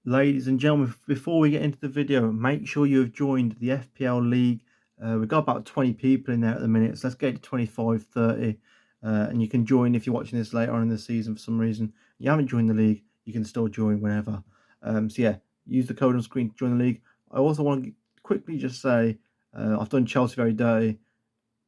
Ladies and gentlemen, before we get into the video, make sure you have joined the FPL League. We've got about 20 people in there at the minute, so let's get to 25, 30. And you can join if you're watching this later on in the season for some reason. You haven't joined the league, you can still join whenever. So yeah, use the code on screen to join the league. I also want to quickly just say, I've done Chelsea very dirty.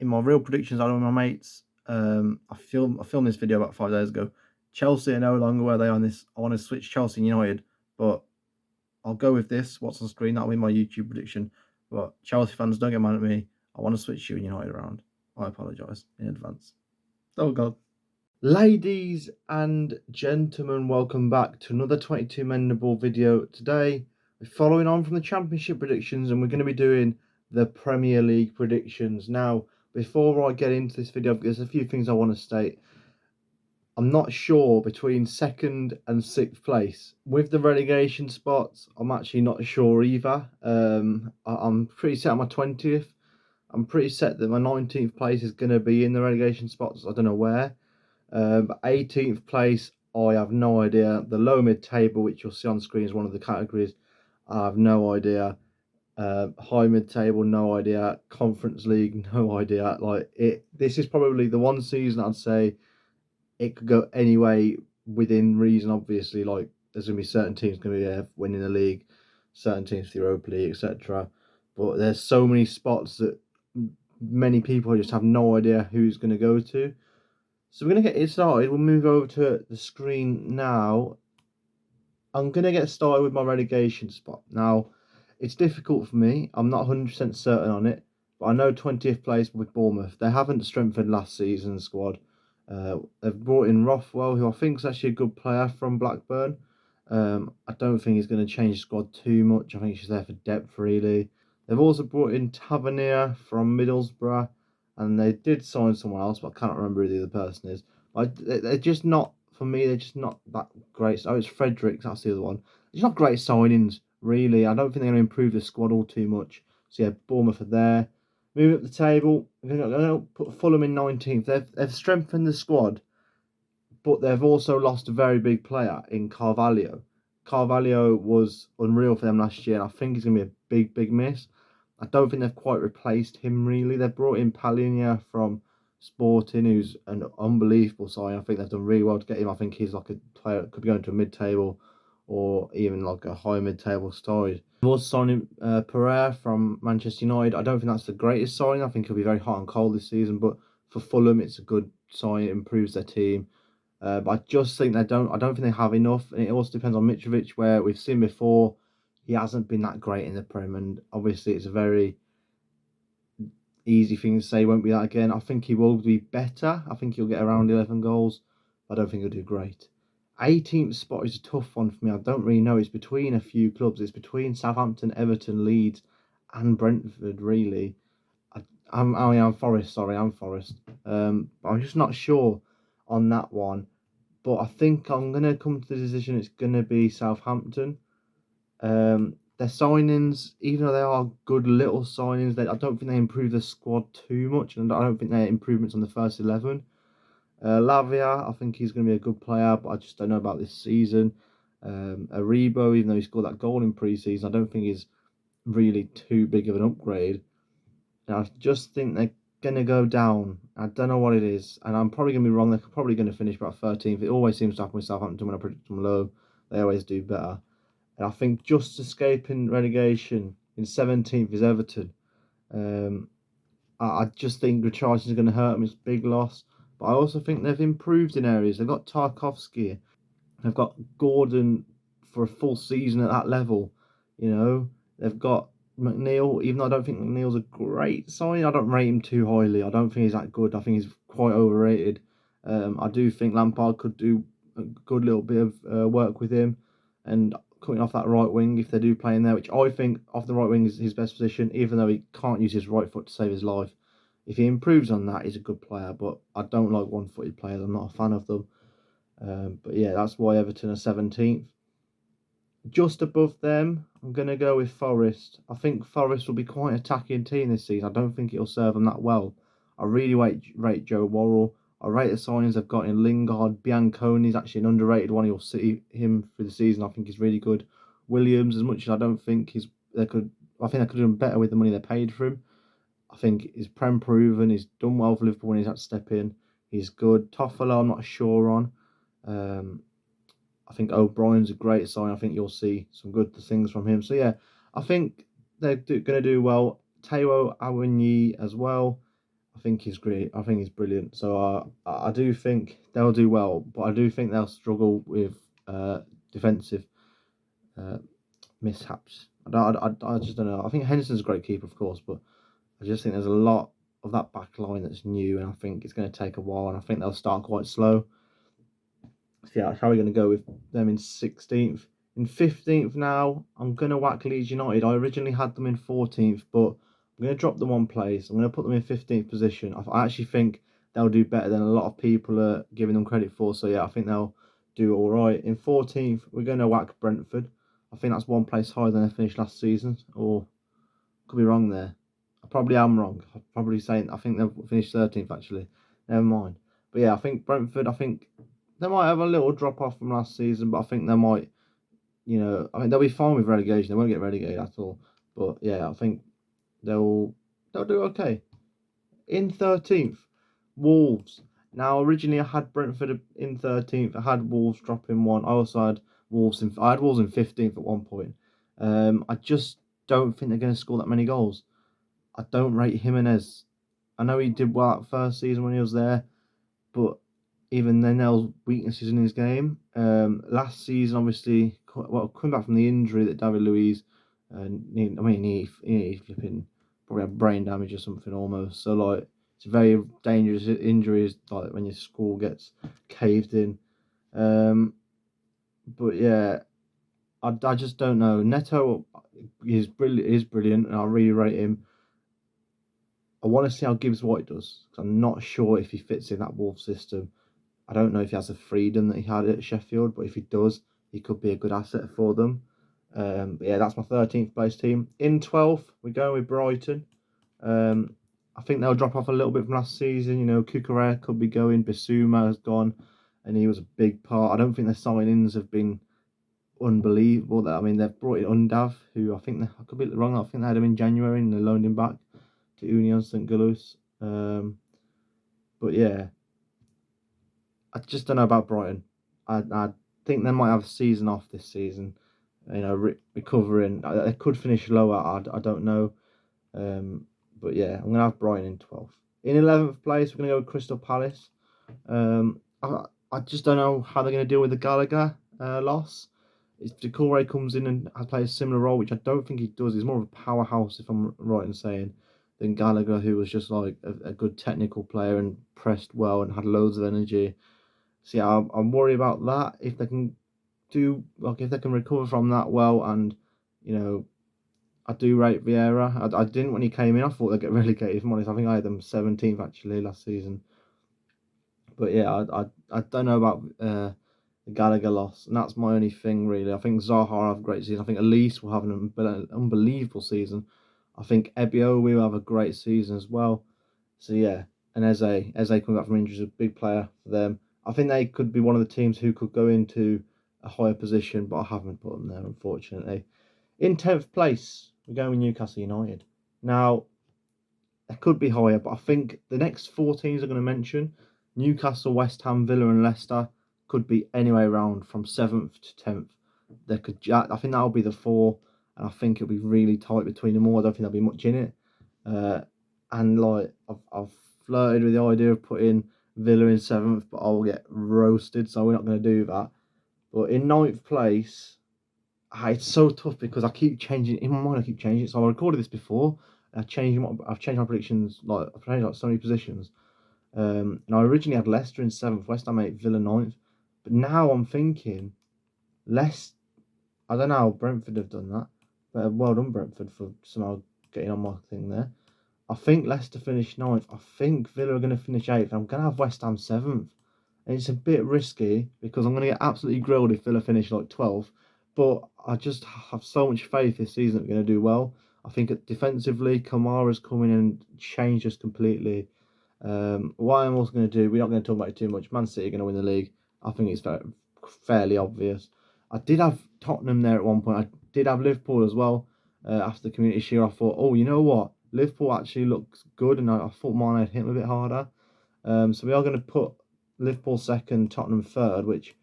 In my real predictions, I done with my mates. I filmed this video about 5 days ago. Chelsea are no longer where they are on this. I want to switch Chelsea and United, but I'll go with this. What's on screen? That'll be my YouTube prediction. But Chelsea fans, don't get mad at me. I want to switch you and United around. I apologise in advance. Oh, God. Ladies and gentlemen, welcome back to another 22 Men Ball video. Today, we're following on from the Championship predictions, and we're going to be doing the Premier League predictions. Now, before I get into this video, there's a few things I want to state. I'm not sure between 2nd and 6th place. With the relegation spots, I'm actually not sure either. I'm pretty set on my 20th. I'm pretty set that my 19th place is going to be in the relegation spots. I don't know where. 18th place, I have no idea. The low mid-table, which you'll see on screen, is one of the categories. I have no idea. High mid-table, no idea. Conference League, no idea. This is probably the one season I'd say it could go any way within reason. Obviously, like there's going to be certain teams going to be winning the league, certain teams the Europa League, etc. But there's so many spots that many people just have no idea who's going to go to. So we're going to get it started. We'll move over to the screen now. I'm going to get started with my relegation spot. Now, it's difficult for me. I'm not 100% certain on it, but I know 20th place with Bournemouth. They haven't strengthened last season's squad. They've brought in Rothwell, who I think is actually a good player from Blackburn. I don't think he's going to change the squad too much. I think he's there for depth, really. They've also brought in Tavernier from Middlesbrough, and they did sign someone else, but I can't remember who the other person is. They're just not, for me, they're just not that great. Oh, it's Fredericks, that's the other one. It's not great signings, really. I don't think they're going to improve the squad all too much. So yeah, Bournemouth are there. Moving up the table, I'm going to put Fulham in 19th. They've strengthened the squad, but they've also lost a very big player in Carvalho. Carvalho was unreal for them last year, and I think he's going to be a big, big miss. I don't think they've quite replaced him, really. They've brought in Palhinha from Sporting, who's an unbelievable sign. I think they've done really well to get him. I think he's like a player that could be going to a mid-table or even like a high mid-table side. They've also signed Pereira from Manchester United. I don't think that's the greatest signing. I think he'll be very hot and cold this season, but for Fulham, it's a good sign. It improves their team. But I just think I don't think they have enough, and it also depends on Mitrovic, where we've seen before he hasn't been that great in the Prem, and obviously it's a very easy thing to say. He won't be that again. I think he will be better. I think he'll get around 11 goals. I don't think he'll do great. 18th spot is a tough one for me. I don't really know. It's between a few clubs. It's between Southampton, Everton, Leeds, and Brentford, really. I'm Forest. Sorry, I'm Forest. I'm just not sure on that one. But I think I'm going to come to the decision it's going to be Southampton. Their signings, even though they are good little signings, I don't think they improve the squad too much, and I don't think they're improvements on the first 11. Lavia, I think he's going to be a good player, but I just don't know about this season. Aribo, even though he scored that goal in pre-season, I don't think he's really too big of an upgrade. And I just think they're going to go down. I don't know what it is, and I'm probably going to be wrong. They're probably going to finish about 13th. It always seems to happen with Southampton when I predict them low. They always do better. And I think just escaping relegation in 17th is Everton. I just think Richardson's going to hurt them. It's a big loss. But I also think they've improved in areas. They've got Tarkovsky. They've got Gordon for a full season at that level. You know, they've got McNeil, even though I don't think McNeil's a great sign. I don't rate him too highly. I don't think he's that good. I think he's quite overrated. I do think Lampard could do a good little bit of work with him. And cutting off that right wing, if they do play in there, which I think off the right wing is his best position, even though he can't use his right foot to save his life. If he improves on that, he's a good player, but I don't like one-footed players. I'm not a fan of them. But yeah, that's why Everton are 17th. Just above them, I'm going to go with Forest. I think Forest will be quite an attacking team this season. I don't think it'll serve them that well. I really rate Joe Worrell. I rate the signings they've got in Lingard. Bianconi's actually an underrated one. You'll see him through the season. I think he's really good. Williams, as much as I don't think I think they could have done better with the money they paid for him. I think he's Prem proven. He's done well for Liverpool when he's had to step in. He's good. Toffolo, I'm not sure on. I think O'Brien's a great sign. I think you'll see some good things from him. So yeah, I think they're going to do well. Taiwo Awoniyi as well. I think he's great. I think he's brilliant. So I do think they'll do well, but I do think they'll struggle with defensive mishaps. I just don't know. I think Henderson's a great keeper, of course, but I just think there's a lot of that back line that's new, and I think it's going to take a while, and I think they'll start quite slow. So yeah, how are we going to go with them in 16th? In 15th now, I'm going to whack Leeds United. I originally had them in 14th, but I'm going to drop them one place. I'm going to put them in 15th position. I actually think they'll do better than a lot of people are giving them credit for. So yeah, I think they'll do all right. In 14th, we're going to whack Brentford. I think that's one place higher than they finished last season, or could be wrong there. I probably am wrong. I'm probably saying I think they'll finish 13th actually. Never mind. But yeah, I think Brentford, I think they might have a little drop off from last season, but I think they might, I mean, they'll be fine with relegation. They won't get relegated at all. But yeah, I think they'll do okay. In 13th, Wolves. Now, originally I had Brentford in 13th. I had Wolves dropping one. I also had Wolves in 15th at one point. I just don't think they're going to score that many goals. I don't rate Jimenez. I know he did well that first season when he was there, but even then there was weaknesses in his game. Last season, obviously, coming back from the injury that David Luiz, he flipping probably had brain damage or something almost. So like, it's a very dangerous injury, like when your skull gets caved in. But yeah, I just don't know. Neto is brilliant, and I really rate him. I want to see how Gibbs White does, because I'm not sure if he fits in that Wolves system. I don't know if he has the freedom that he had at Sheffield, but if he does, he could be a good asset for them. But yeah, that's my 13th place team. In 12th, we're going with Brighton. I think they'll drop off a little bit from last season. Cucurella could be going. Bissouma has gone, and he was a big part. I don't think their signings have been unbelievable. I mean, they've brought in Undav, who I could be wrong. I think they had him in January and they loaned him back to Union St. Galus. But yeah, I just don't know about Brighton. I think they might have a season off this season. Recovering. They could finish lower. I don't know. But yeah, I'm gonna have Brighton in 12th. In 11th place, we're gonna go with Crystal Palace. I just don't know how they're gonna deal with the Gallagher loss. If Doucouré comes in and plays a similar role, which I don't think he does. He's more of a powerhouse, if I'm right in saying, than Gallagher, who was just like a good technical player and pressed well and had loads of energy. So yeah, I'm worried about that. If they can if they can recover from that well, and I do rate Vieira. I didn't when he came in. I thought they'd get relegated. If I'm honest, I think I had them 17th actually last season. But yeah, I don't know about the Gallagher loss, and that's my only thing really. I think Zaha will have a great season. I think Elise will have an unbelievable season. I think Ebio will have a great season as well. So yeah, and Eze coming back from injury is a big player for them. I think they could be one of the teams who could go into a higher position, but I haven't put them there, unfortunately. In 10th place, we're going with Newcastle United. Now, they could be higher, but I think the next 4 teams I'm going to mention, Newcastle, West Ham, Villa and Leicester, could be anywhere around from 7th to 10th. I think that'll be the 4, and I think it'll be really tight between them all. I don't think there'll be much in it. And like I've flirted with the idea of putting Villa in 7th, but I'll get roasted, so we're not going to do that. But in 9th place, it's so tough because I keep changing in my mind. I keep changing it. So I recorded this before. I've changed my predictions. I've changed so many positions. And I originally had Leicester in 7th, West Ham 8th, Villa 9th. But now I'm thinking I don't know how Brentford have done that. But well done, Brentford, for somehow getting on my thing there. I think Leicester finished 9th. I think Villa are going to finish 8th. I'm going to have West Ham 7th. And it's a bit risky because I'm going to get absolutely grilled if Villa finish 12th. But I just have so much faith this season that we're going to do well. I think defensively, Kamara's coming and changed us completely. What I'm also going to do, we're not going to talk about it too much. Man City are going to win the league. I think it's fairly obvious. I did have Tottenham there at one point. I did have Liverpool as well after the Community Shield. I thought, oh, you know what? Liverpool actually looks good, and I thought mine had hit them a bit harder. So we are going to put Liverpool second, Tottenham third, which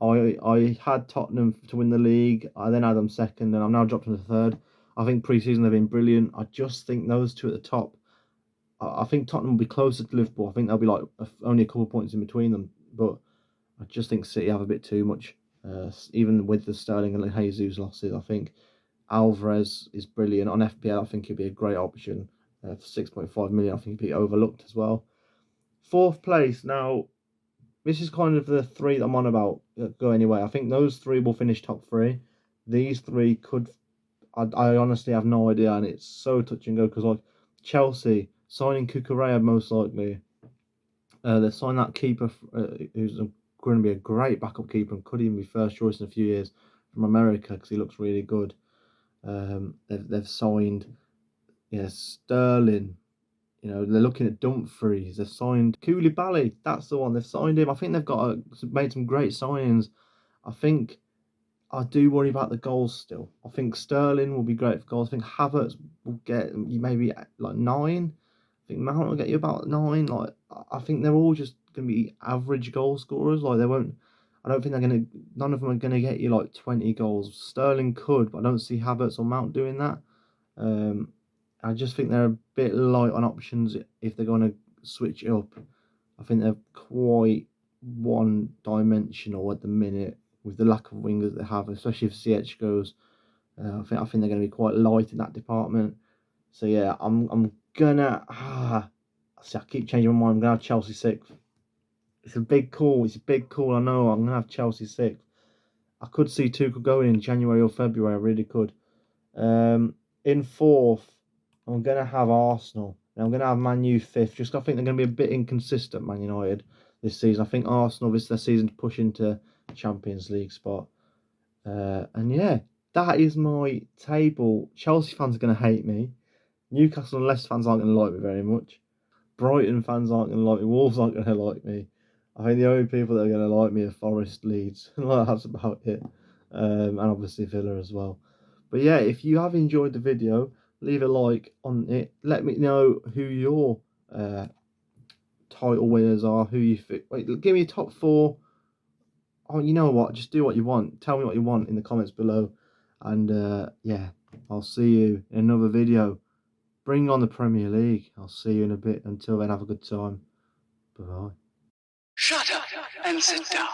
I had Tottenham to win the league. I then had them second, and I've now dropped them to third. I think pre-season they've been brilliant. I just think those two at the top. I think Tottenham will be closer to Liverpool. I think they'll be like only a couple of points in between them. But I just think City have a bit too much. Even with the Sterling and Jesus losses, I think Alvarez is brilliant. On FPL, I think he'd be a great option for 6.5 million. I think he'd be overlooked as well. Fourth place. Now, this is kind of the three that I'm on about go anyway. I think those three will finish top three. These three could... I honestly have no idea, and it's so touch and go because like Chelsea signing Cucurella most likely. They signed that keeper who's going to be a great backup keeper and could even be first choice in a few years from America because he looks really good. They've signed Sterling. You know, they're looking at Dumfries. They've signed Koulibaly. That's the one. They've signed him. I think they've made some great signings. I think I do worry about the goals still. I think Sterling will be great for goals. I think Havertz will get you maybe like 9. I think Mount will get you about 9. Like I think they're all just going to be average goal scorers. Like they won't. I don't think they're going to. None of them are going to get you like 20 goals. Sterling could, but I don't see Havertz or Mount doing that. I just think they're a bit light on options if they're going to switch it up. I think they're quite one-dimensional at the minute with the lack of wingers they have, especially if CH goes. I think they're going to be quite light in that department. So yeah, I'm gonna. See, I keep changing my mind. I'm gonna have Chelsea 6th. It's a big call. I know. I'm gonna have Chelsea 6th. I could see Tuchel going in January or February. I really could. In 4th, I'm going to have Arsenal. And I'm going to have Man U 5th. Just I think they're going to be a bit inconsistent, Man United, this season. I think Arsenal, this is their season to push into Champions League spot. And yeah, that is my table. Chelsea fans are going to hate me. Newcastle and Leicester fans aren't going to like me very much. Brighton fans aren't going to like me. Wolves aren't going to like me. I think the only people that are going to like me are Forest, Leeds. That's about it. And obviously Villa as well. But yeah, if you have enjoyed the video, leave a like on it. Let me know who your title winners are. Who you think? Wait, give me a top 4. Oh, you know what? Just do what you want. Tell me what you want in the comments below. And yeah, I'll see you in another video. Bring on the Premier League. I'll see you in a bit. Until then, have a good time. Bye-bye. Shut up and sit down.